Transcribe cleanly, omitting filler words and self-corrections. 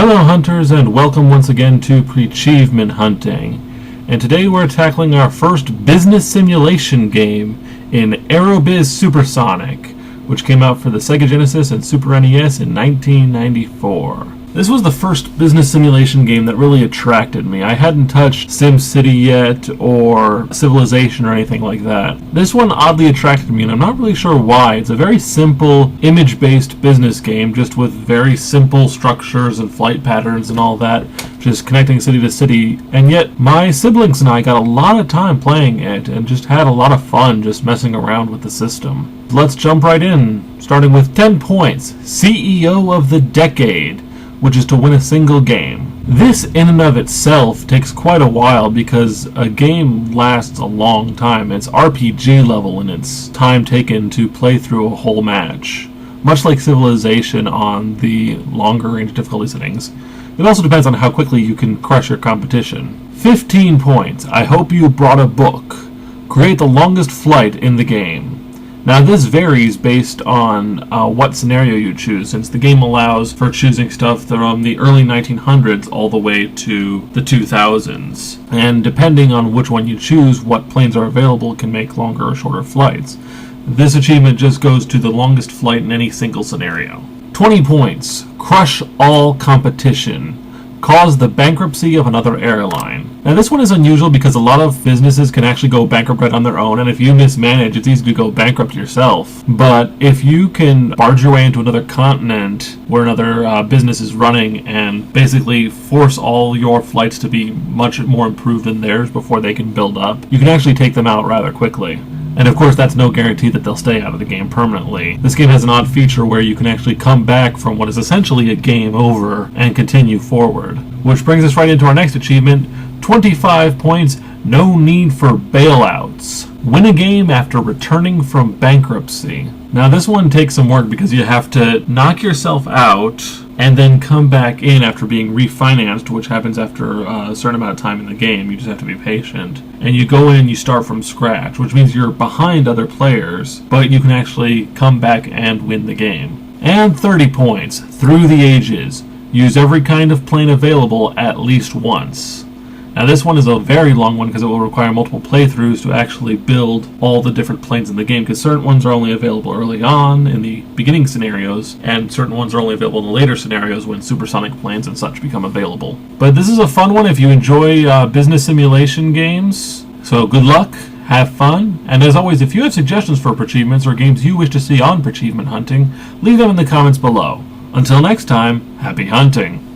Hello hunters, and welcome once again to Prechievement Hunting. And today we're tackling our first business simulation game in Aerobiz Supersonic, which came out for the Sega Genesis and Super NES in 1994. This was the first business simulation game that really attracted me. I hadn't touched SimCity yet, or Civilization, or anything like that. This one oddly attracted me, and I'm not really sure why. It's a very simple, image-based business game, just with very simple structures and flight patterns and all that, just connecting city to city. And yet, my siblings and I got a lot of time playing it, and just had a lot of fun just messing around with the system. Let's jump right in, starting with 10 points. CEO of the Decade, which is to win a single game. This in and of itself takes quite a while because a game lasts a long time. It's RPG level in its time taken to play through a whole match, much like Civilization on the longer range difficulty settings. It also depends on how quickly you can crush your competition. 15 points. I hope you brought a book. Create the longest flight in the game. Now this varies based on what scenario you choose, since the game allows for choosing stuff from the early 1900s all the way to the 2000s. And depending on which one you choose, what planes are available can make longer or shorter flights. This achievement just goes to the longest flight in any single scenario. 20 points. Crush all competition. Cause the bankruptcy of another airline. Now this one is unusual because a lot of businesses can actually go bankrupt right on their own, and if you mismanage, it's easy to go bankrupt yourself. But if you can barge your way into another continent where another business is running and basically force all your flights to be much more improved than theirs before they can build up, you can actually take them out rather quickly. And of course, that's no guarantee that they'll stay out of the game permanently. This game has an odd feature where you can actually come back from what is essentially a game over and continue forward. Which brings us right into our next achievement, 25 points, no need for bailouts. Win a game after returning from bankruptcy. Now this one takes some work because you have to knock yourself out and then come back in after being refinanced, which happens after a certain amount of time in the game. You just have to be patient. And you go in and you start from scratch, which means you're behind other players, but you can actually come back and win the game. And 30 points, through the ages. Use every kind of plane available at least once. Now this one is a very long one because it will require multiple playthroughs to actually build all the different planes in the game, because certain ones are only available early on in the beginning scenarios, and certain ones are only available in the later scenarios when supersonic planes and such become available. But this is a fun one if you enjoy business simulation games, so good luck, have fun, and as always, if you have suggestions for Prechievements or games you wish to see on Prechievement Hunting, leave them in the comments below. Until next time, happy hunting!